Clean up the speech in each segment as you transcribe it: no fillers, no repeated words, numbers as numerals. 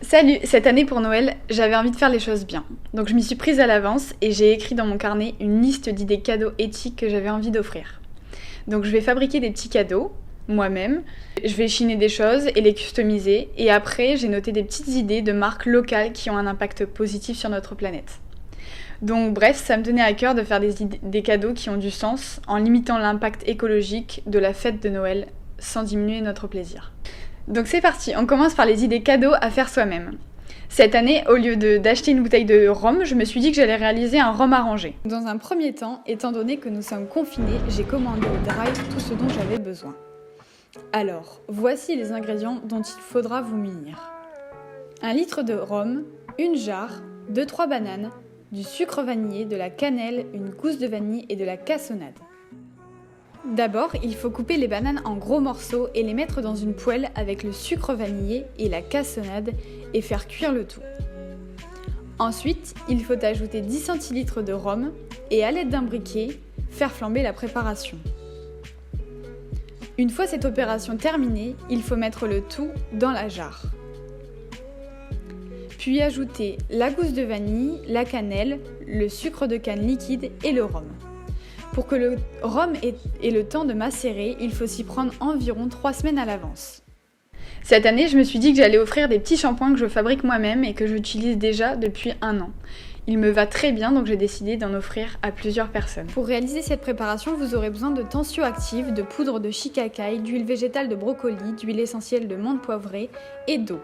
Salut, cette année pour Noël, j'avais envie de faire les choses bien. Donc je m'y suis prise à l'avance et j'ai écrit dans mon carnet une liste d'idées cadeaux éthiques que j'avais envie d'offrir. Donc je vais fabriquer des petits cadeaux, moi-même, je vais chiner des choses et les customiser, et après j'ai noté des petites idées de marques locales qui ont un impact positif sur notre planète. Donc bref, ça me tenait à cœur de faire des cadeaux qui ont du sens en limitant l'impact écologique de la fête de Noël sans diminuer notre plaisir. Donc c'est parti, on commence par les idées cadeaux à faire soi-même. Cette année, au lieu d'acheter une bouteille de rhum, je me suis dit que j'allais réaliser un rhum arrangé. Dans un premier temps, étant donné que nous sommes confinés, j'ai commandé au Drive tout ce dont j'avais besoin. Alors, voici les ingrédients dont il faudra vous munir. 1 litre de rhum, une jarre, 2-3 bananes, du sucre vanillé, de la cannelle, une gousse de vanille et de la cassonade. D'abord, il faut couper les bananes en gros morceaux et les mettre dans une poêle avec le sucre vanillé et la cassonade et faire cuire le tout. Ensuite, il faut ajouter 10 centilitres de rhum et à l'aide d'un briquet, faire flamber la préparation. Une fois cette opération terminée, il faut mettre le tout dans la jarre. Puis ajouter la gousse de vanille, la cannelle, le sucre de canne liquide et le rhum. Pour que le rhum ait le temps de macérer, il faut s'y prendre environ 3 semaines à l'avance. Cette année, je me suis dit que j'allais offrir des petits shampoings que je fabrique moi-même et que j'utilise déjà depuis 1 an. Il me va très bien, donc j'ai décidé d'en offrir à plusieurs personnes. Pour réaliser cette préparation, vous aurez besoin de tensioactifs, de poudre de shikakai, d'huile végétale de brocoli, d'huile essentielle de menthe poivrée et d'eau.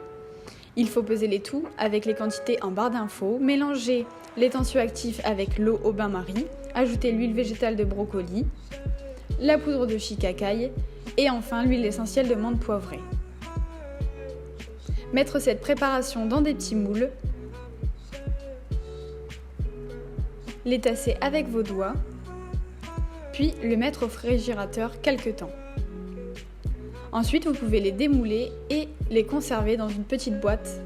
Il faut peser les tout avec les quantités en barre d'infos, mélanger les tensioactifs avec l'eau au bain-marie, ajouter l'huile végétale de brocoli, la poudre de shikakai et enfin l'huile essentielle de menthe poivrée. Mettre cette préparation dans des petits moules, les tasser avec vos doigts, puis le mettre au réfrigérateur quelque temps. Ensuite, vous pouvez les démouler et les conserver dans une petite boîte.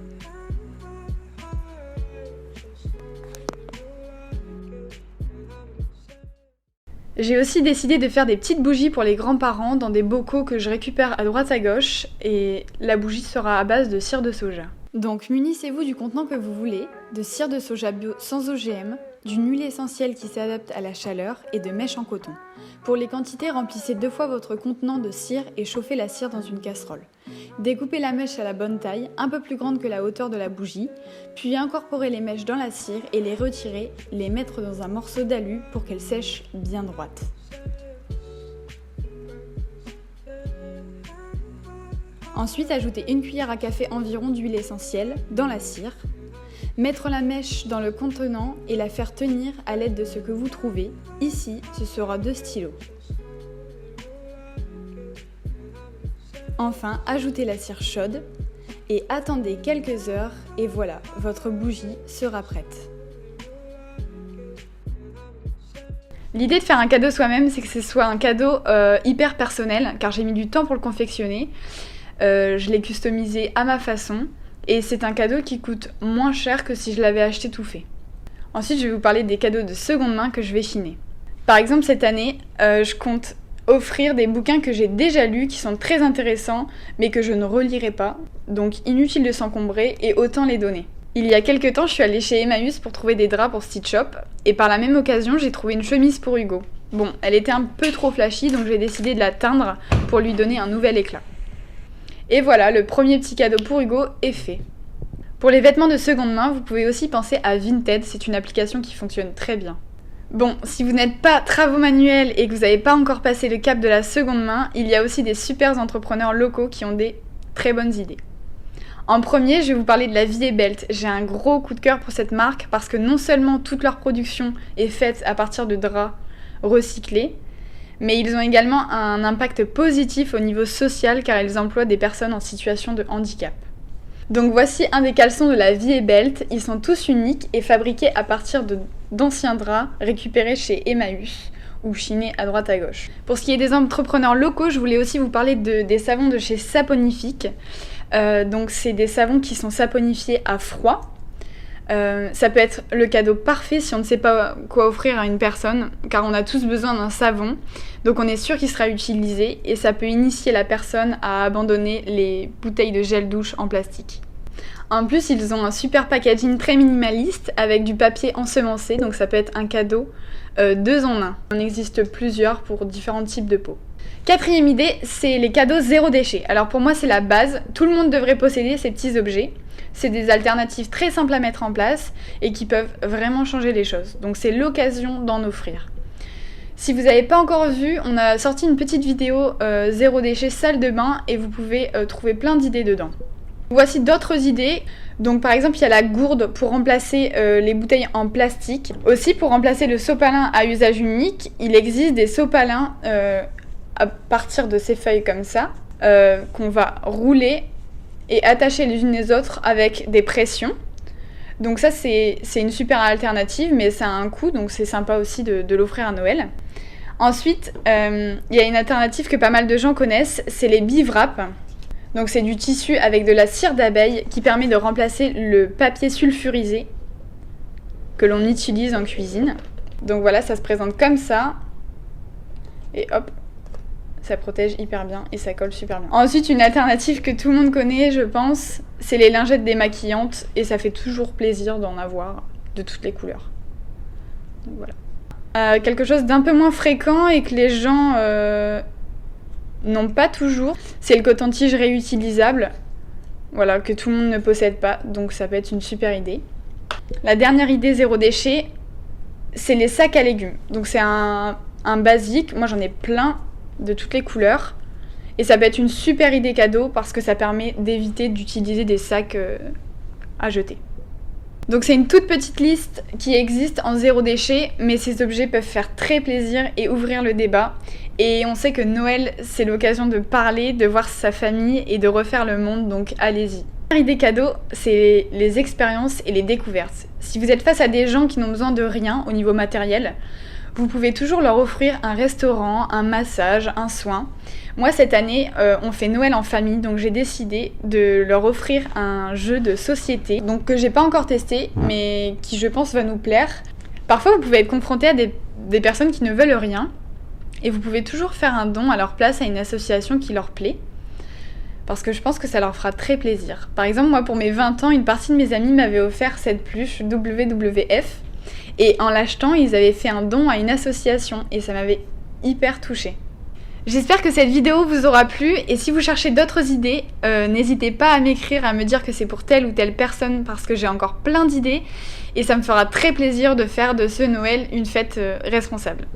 J'ai aussi décidé de faire des petites bougies pour les grands-parents dans des bocaux que je récupère à droite à gauche et la bougie sera à base de cire de soja. Donc munissez-vous du contenant que vous voulez, de cire de soja bio sans OGM, d'une huile essentielle qui s'adapte à la chaleur et de mèches en coton. Pour les quantités, remplissez 2 fois votre contenant de cire et chauffez la cire dans une casserole. Découpez la mèche à la bonne taille, un peu plus grande que la hauteur de la bougie, puis incorporez les mèches dans la cire et les retirer, les mettre dans un morceau d'alu pour qu'elles sèchent bien droites. Ensuite, ajoutez 1 cuillère à café environ d'huile essentielle dans la cire. Mettre la mèche dans le contenant et la faire tenir à l'aide de ce que vous trouvez. Ici, ce sera 2 stylos. Enfin, ajoutez la cire chaude et attendez quelques heures et voilà, votre bougie sera prête. L'idée de faire un cadeau soi-même, c'est que ce soit un cadeau hyper personnel, car j'ai mis du temps pour le confectionner. Je l'ai customisé à ma façon. Et c'est un cadeau qui coûte moins cher que si je l'avais acheté tout fait. Ensuite, je vais vous parler des cadeaux de seconde main que je vais chiner. Par exemple, cette année, je compte offrir des bouquins que j'ai déjà lus, qui sont très intéressants, mais que je ne relirai pas. Donc inutile de s'encombrer et autant les donner. Il y a quelques temps, je suis allée chez Emmaüs pour trouver des draps pour Stitch Shop. Et par la même occasion, j'ai trouvé une chemise pour Hugo. Bon, elle était un peu trop flashy, donc j'ai décidé de la teindre pour lui donner un nouvel éclat. Et voilà, le premier petit cadeau pour Hugo est fait. Pour les vêtements de seconde main, vous pouvez aussi penser à Vinted, c'est une application qui fonctionne très bien. Bon, si vous n'êtes pas travaux manuels et que vous n'avez pas encore passé le cap de la seconde main, il y a aussi des super entrepreneurs locaux qui ont des très bonnes idées. En premier, je vais vous parler de la Vie et Belt. J'ai un gros coup de cœur pour cette marque parce que non seulement toute leur production est faite à partir de draps recyclés, mais ils ont également un impact positif au niveau social car ils emploient des personnes en situation de handicap. Donc voici un des caleçons de la Vie et Belt. Ils sont tous uniques et fabriqués à partir d'anciens draps récupérés chez Emmaüs ou chinés à droite à gauche. Pour ce qui est des entrepreneurs locaux, je voulais aussi vous parler des savons de chez Saponifique. Donc c'est des savons qui sont saponifiés à froid. Ça peut être le cadeau parfait si on ne sait pas quoi offrir à une personne, car on a tous besoin d'un savon, donc on est sûr qu'il sera utilisé et ça peut initier la personne à abandonner les bouteilles de gel douche en plastique. En plus, ils ont un super packaging très minimaliste avec du papier ensemencé, donc ça peut être un cadeau 2 en 1. Il en existe plusieurs pour différents types de pots. Quatrième idée, c'est les cadeaux zéro déchet. Alors pour moi, c'est la base. Tout le monde devrait posséder ces petits objets. C'est des alternatives très simples à mettre en place et qui peuvent vraiment changer les choses. Donc c'est l'occasion d'en offrir. Si vous n'avez pas encore vu, on a sorti une petite vidéo zéro déchet salle de bain et vous pouvez trouver plein d'idées dedans. Voici d'autres idées. Donc par exemple, il y a la gourde pour remplacer les bouteilles en plastique. Aussi, pour remplacer le sopalin à usage unique, il existe des sopalins à partir de ces feuilles comme ça, qu'on va rouler et attacher les unes les autres avec des pressions. Donc ça, c'est une super alternative, mais ça a un coût, donc c'est sympa aussi de l'offrir à Noël. Ensuite, il y a une alternative que pas mal de gens connaissent, c'est les bivraps. Donc c'est du tissu avec de la cire d'abeille qui permet de remplacer le papier sulfurisé que l'on utilise en cuisine. Donc voilà, ça se présente comme ça. Et hop, ça protège hyper bien et ça colle super bien. Ensuite, une alternative que tout le monde connaît, je pense, c'est les lingettes démaquillantes. Et ça fait toujours plaisir d'en avoir de toutes les couleurs. Donc voilà. Quelque chose d'un peu moins fréquent et que les gens n'ont pas toujours, c'est le coton-tige réutilisable, voilà, que tout le monde ne possède pas, donc ça peut être une super idée. La dernière idée zéro déchet, c'est les sacs à légumes. Donc c'est un basique, moi j'en ai plein de toutes les couleurs, et ça peut être une super idée cadeau parce que ça permet d'éviter d'utiliser des sacs à jeter. Donc c'est une toute petite liste qui existe en zéro déchet, mais ces objets peuvent faire très plaisir et ouvrir le débat. Et on sait que Noël, c'est l'occasion de parler, de voir sa famille et de refaire le monde, donc allez-y. La première idée cadeau, c'est les expériences et les découvertes. Si vous êtes face à des gens qui n'ont besoin de rien au niveau matériel, vous pouvez toujours leur offrir un restaurant, un massage, un soin. Moi, cette année, on fait Noël en famille, donc j'ai décidé de leur offrir un jeu de société, donc que j'ai pas encore testé, mais qui, je pense, va nous plaire. Parfois, vous pouvez être confronté à des personnes qui ne veulent rien, et vous pouvez toujours faire un don à leur place à une association qui leur plaît, parce que je pense que ça leur fera très plaisir. Par exemple, moi, pour mes 20 ans, une partie de mes amis m'avait offert cette peluche WWF, et en l'achetant, ils avaient fait un don à une association, et ça m'avait hyper touchée. J'espère que cette vidéo vous aura plu, et si vous cherchez d'autres idées, n'hésitez pas à m'écrire, à me dire que c'est pour telle ou telle personne, parce que j'ai encore plein d'idées, et ça me fera très plaisir de faire de ce Noël une fête responsable.